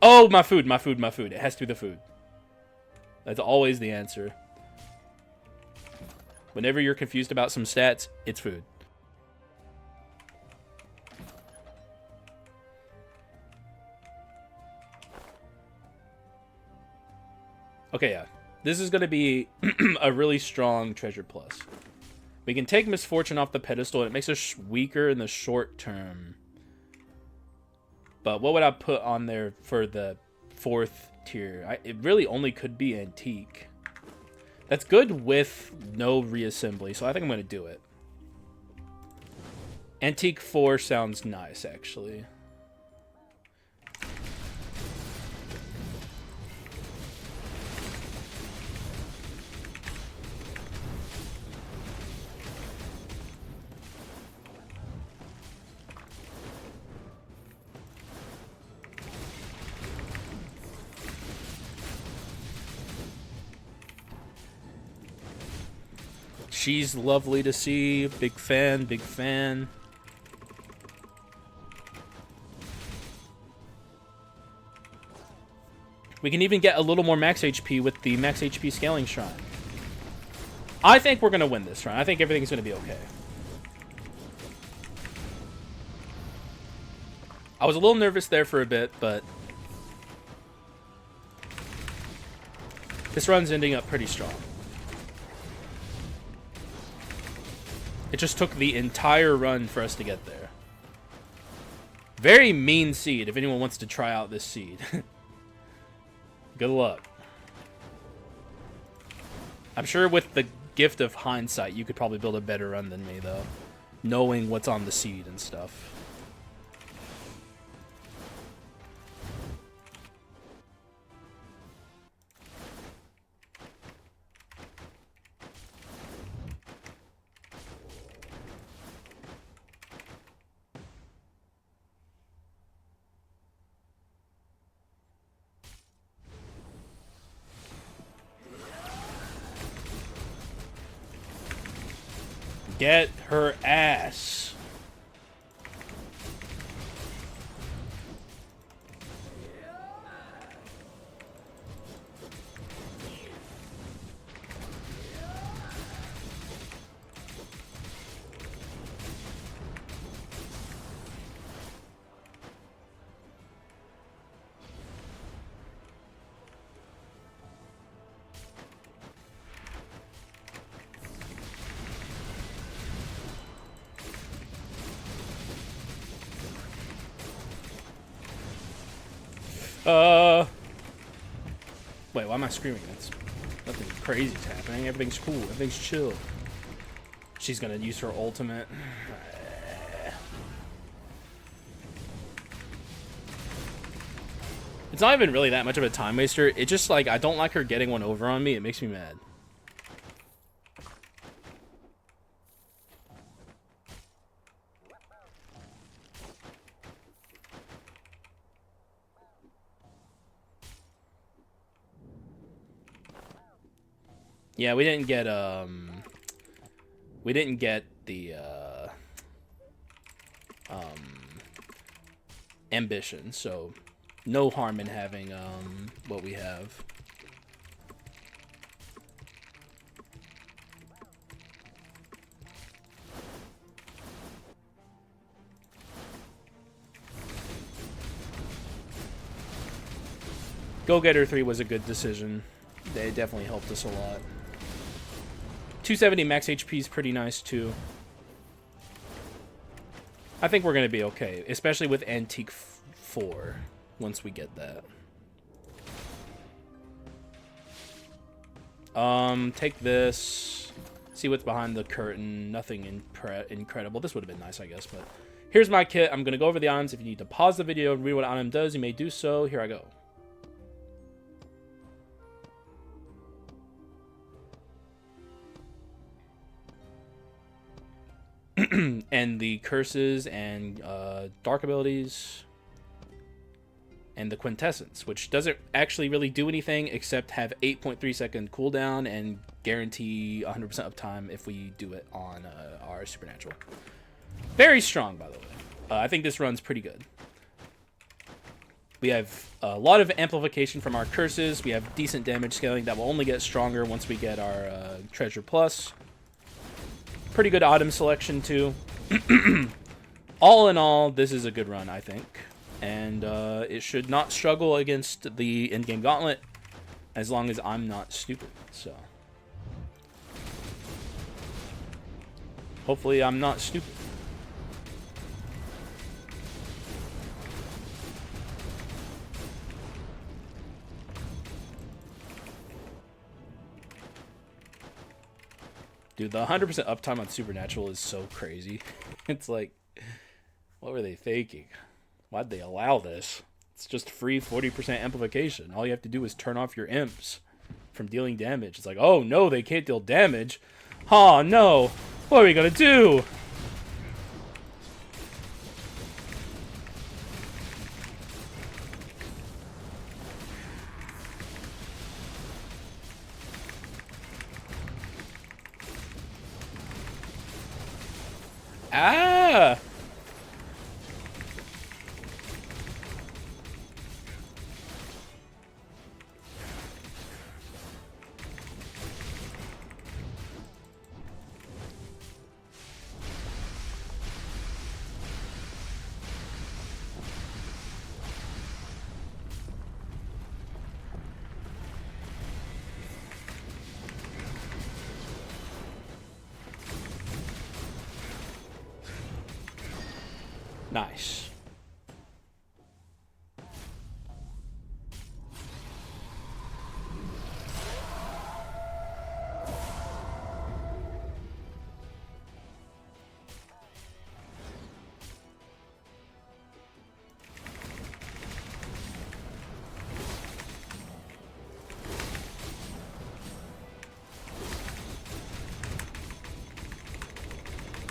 Oh, my food, my food, my food. It has to be the food. That's always the answer. Whenever you're confused about some stats, it's food. Okay, yeah. This is going to be a really strong treasure plus. We can take misfortune off the pedestal, and it makes us weaker in the short term. But what would I put on there for the 4th tier? It really only could be antique. That's good with no reassembly, so I think I'm going to do it. Antique 4 sounds nice, actually. She's lovely to see. Big fan, big fan. We can even get a little more max HP with the max HP scaling shrine. I think we're going to win this shrine. I think everything's going to be okay. I was a little nervous there for a bit, but this run's ending up pretty strong. It just took the entire run for us to get there. Very mean seed if anyone wants to try out this seed. Good luck. I'm sure with the gift of hindsight, you could probably build a better run than me, though. Knowing what's on the seed and stuff. Get her ass. Wait, why am I screaming? That's nothing crazy's happening. Everything's cool. Everything's chill. She's gonna use her ultimate. It's not even really that much of a time waster. It just, like, I don't like her getting one over on me. It makes me mad. Yeah, we didn't get the ambition, so no harm in having what we have. Go-Getter 3 was a good decision. They definitely helped us a lot. 270 max HP is pretty nice, too. I think we're going to be okay, especially with Antique 4, once we get that. Take this. See what's behind the curtain. Nothing incredible. This would have been nice, I guess, but here's my kit. I'm going to go over the items. If you need to pause the video and read what item does, you may do so. Here I go. and the curses and dark abilities and the quintessence, which doesn't actually really do anything except have 8.3 second cooldown and guarantee 100% uptime if we do it on our supernatural. Very strong, by the way. I think this run's pretty good. We have a lot of amplification from our curses. We have decent damage scaling that will only get stronger once we get our treasure plus. Pretty good item selection too. All in all, this is a good run, I think. And it should not struggle against the endgame gauntlet as long as I'm not stupid. So hopefully I'm not stupid. Dude, the 100% uptime on supernatural is so crazy. It's like, what were they thinking? Why'd they allow this? It's just free 40% amplification. All you have to do is turn off your imps from dealing damage. It's like, oh no, they can't deal damage. Oh no, what are we gonna do? Ah! Nice.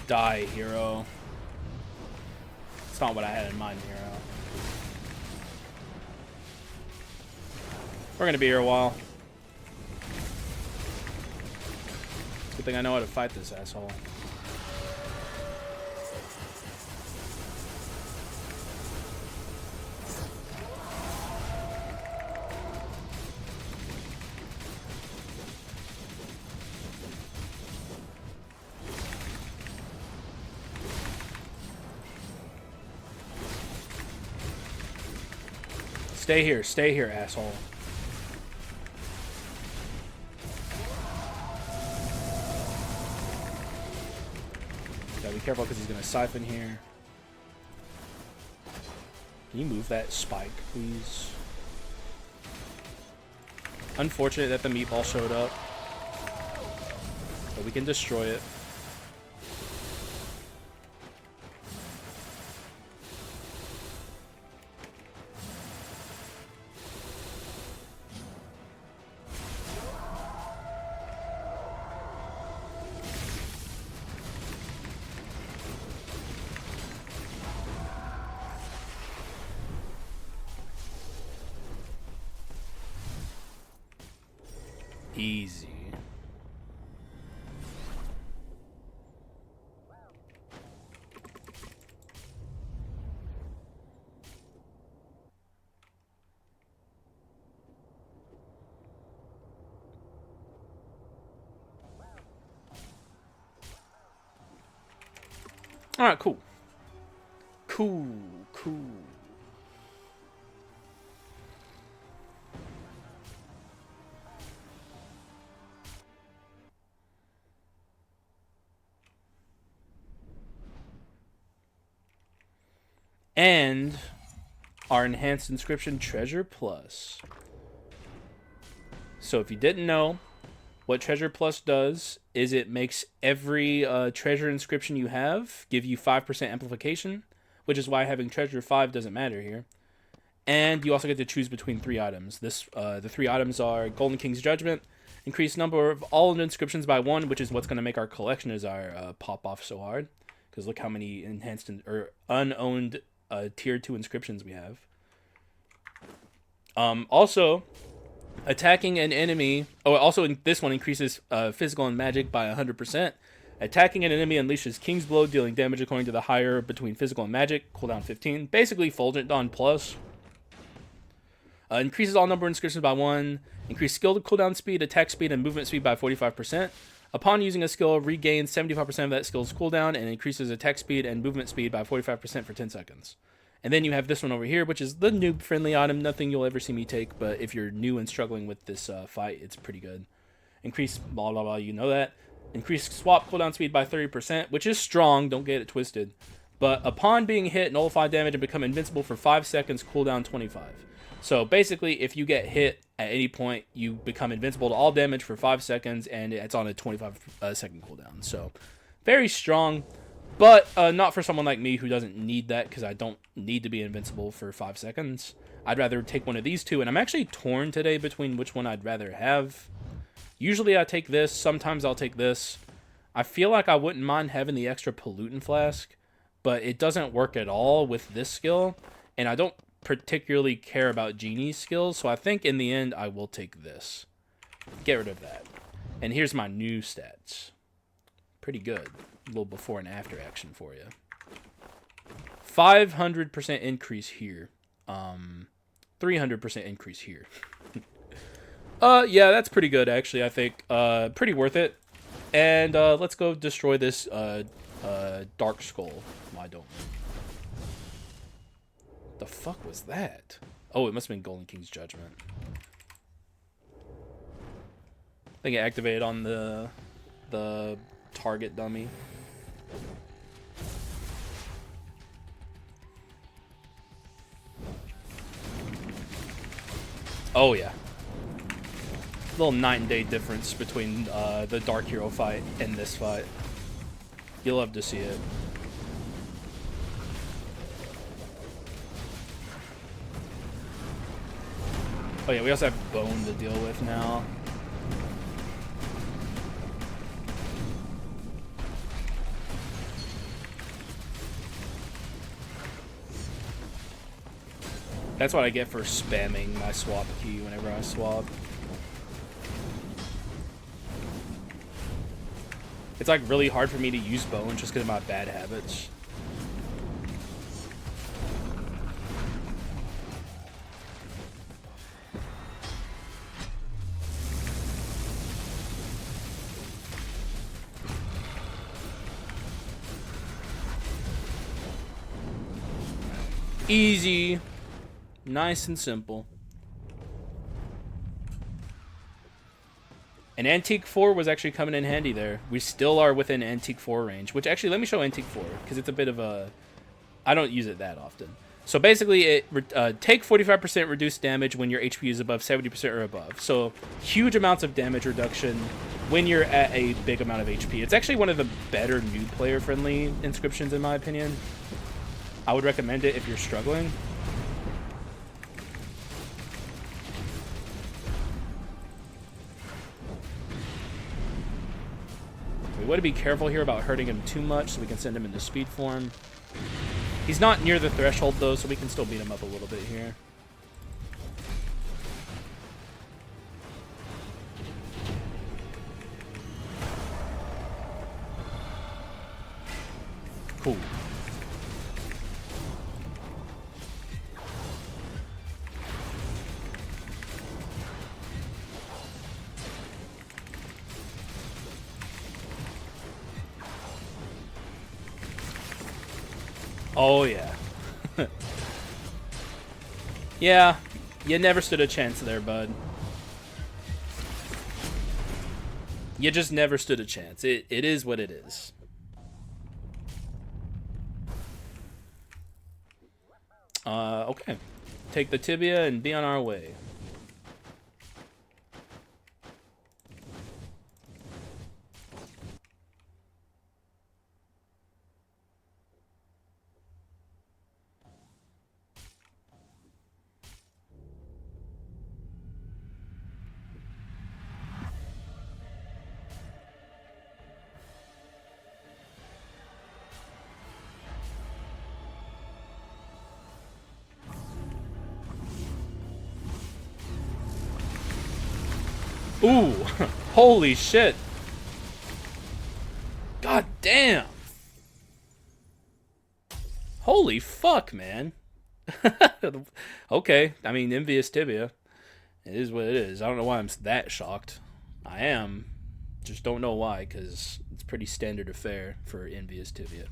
Die, hero. It's not what I had in mind, hero. We're gonna be here a while. Good thing I know how to fight this asshole. Stay here, asshole. Gotta be careful because he's gonna siphon here. Can you move that spike, please? Unfortunate that the meatball showed up, but we can destroy it. Easy. All right, cool. Cool. And our enhanced inscription treasure plus. So if you didn't know, what treasure plus does is it makes every treasure inscription you have give you 5% amplification, which is why having treasure 5 doesn't matter here. And you also get to choose between 3 items. The 3 items are Golden King's Judgment, increased number of all inscriptions by 1, which is what's going to make our collection as our pop off so hard. because look how many enhanced or unowned tier 2 inscriptions we have. Also, attacking an enemy. Oh, also in this one increases physical and magic by 100%. Attacking an enemy unleashes King's Blow, dealing damage according to the higher between physical and magic. Cooldown 15. Basically, Fulgent Dawn plus. Increases all number inscriptions by 1. Increase skill cooldown speed, attack speed, and movement speed by 45%. Upon using a skill, regains 75% of that skill's cooldown and increases attack speed and movement speed by 45% for 10 seconds. And then you have this one over here, which is the noob-friendly item. Nothing you'll ever see me take, but if you're new and struggling with this fight, it's pretty good. Increase blah, blah, blah, you know that. Increase swap cooldown speed by 30%, which is strong, don't get it twisted. But upon being hit, nullify damage and become invincible for 5 seconds, cooldown 25. So basically, if you get hit at any point, you become invincible to all damage for 5 seconds, and it's on a 25-second cooldown. So very strong. But not for someone like me who doesn't need that, because I don't need to be invincible for 5 seconds. I'd rather take one of these two, and I'm actually torn today between which one I'd rather have. Usually I take this, sometimes I'll take this. I feel like I wouldn't mind having the extra pollutant flask, but it doesn't work at all with this skill, and I don't particularly care about Genie's skills, so I think in the end I will take this. Get rid of that. And here's my new stats. Pretty good. A little before and after action for you. 500% increase here. 300% increase here. Yeah, that's pretty good actually, I think. Pretty worth it. And let's go destroy this Dark Skull. Why don't we? The fuck was that? Oh, it must have been Golden King's Judgment. I think it activated on the target dummy. Oh yeah. Little night and day difference between the Dark Hero fight and this fight. You'll love to see it. Oh yeah, we also have Bone to deal with now. That's what I get for spamming my swap key whenever I swap. It's like really hard for me to use Bone just because of my bad habits. Easy. Nice and simple. And Antique 4 was actually coming in handy there. We still are within Antique 4 range, which actually, let me show Antique 4, because it's a bit of a... I don't use it that often. So basically, it take 45% reduced damage when your HP is above 70% or above. So huge amounts of damage reduction when you're at a big amount of HP. It's actually one of the better new player-friendly inscriptions, in my opinion. I would recommend it if you're struggling. We want to be careful here about hurting him too much so we can send him into speed form. He's not near the threshold though, so we can still beat him up a little bit here. Cool. Oh, yeah. Yeah, you never stood a chance there, bud. You just never stood a chance. It is what it is. Okay. Take the tibia and be on our way. Ooh, holy shit. God damn. Holy fuck, man. Okay, I mean, envious tibia. It is what it is. I don't know why I'm that shocked. I am. Just don't know why, because it's pretty standard affair for envious tibia.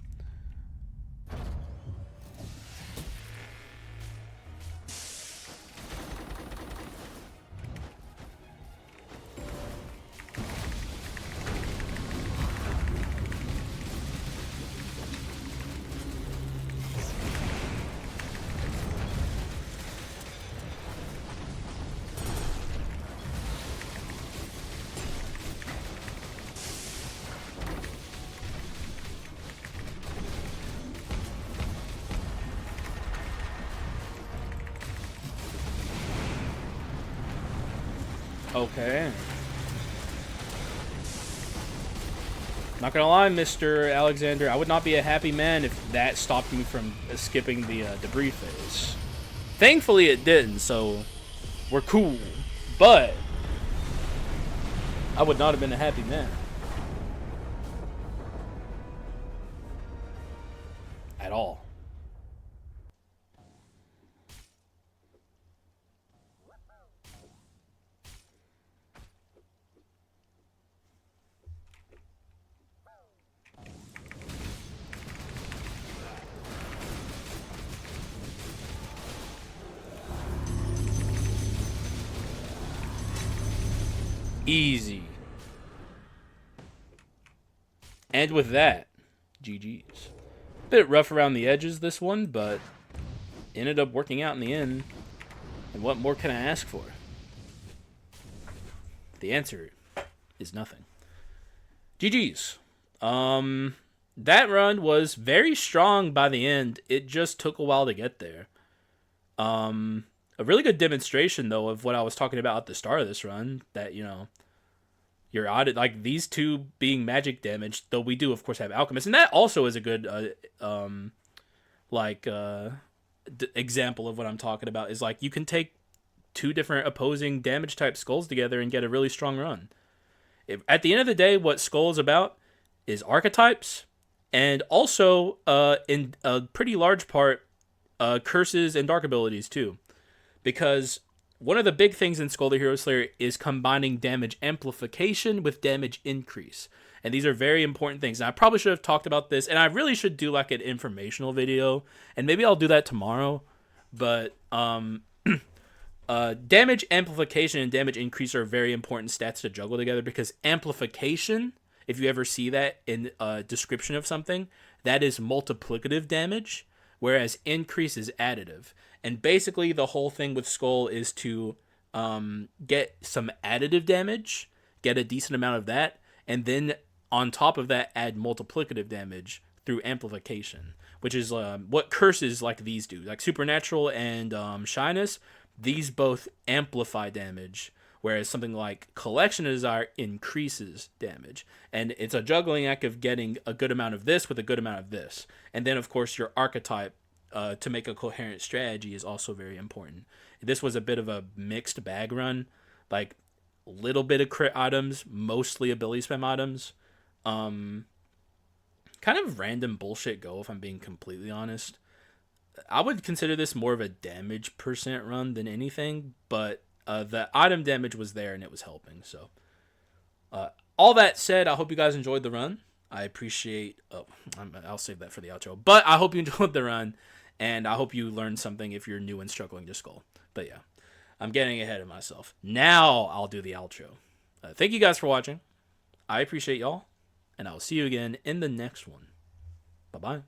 Okay. Not gonna lie, Mr. Alexander, I would not be a happy man if that stopped me from skipping the debris phase. Thankfully it didn't, so we're cool. But I would not have been a happy man. At all. Easy. And with that, GG's. Bit rough around the edges this one, but ended up working out in the end. And what more can I ask for? The answer is nothing. GG's. That run was very strong by the end. It just took a while to get there. A really good demonstration, though, of what I was talking about at the start of this run. That, you know, you're out like these two being magic damage, though we do, of course, have alchemists. And that also is a good, example of what I'm talking about. Is like you can take two different opposing damage type skulls together and get a really strong run. At the end of the day, what Skul is about is archetypes, and also, in a pretty large part, curses and dark abilities too. Because one of the big things in Skul the Hero Slayer is combining damage amplification with damage increase. And these are very important things. And I probably should have talked about this, and I really should do like an informational video, and maybe I'll do that tomorrow. But damage amplification and damage increase are very important stats to juggle together, because amplification, if you ever see that in a description of something, that is multiplicative damage, whereas increase is additive. And basically the whole thing with Skul is to get some additive damage, get a decent amount of that, and then on top of that add multiplicative damage through amplification, which is what curses like these do. Like Supernatural and Shyness, these both amplify damage, whereas something like Collection of Desire increases damage. And it's a juggling act of getting a good amount of this with a good amount of this. And then, of course, your archetype to make a coherent strategy is also very important. This was a bit of a mixed bag run. Like, little bit of crit items, mostly ability spam items. Kind of random bullshit go, if I'm being completely honest. I would consider this more of a damage percent run than anything, but the item damage was there and it was helping. So, all that said, I hope you guys enjoyed the run. I appreciate... I'll save that for the outro. But I hope you enjoyed the run, and I hope you learned something if you're new and struggling to Skul. But yeah, I'm getting ahead of myself. Now I'll do the outro. Thank you guys for watching. I appreciate y'all, and I'll see you again in the next one. Bye-bye.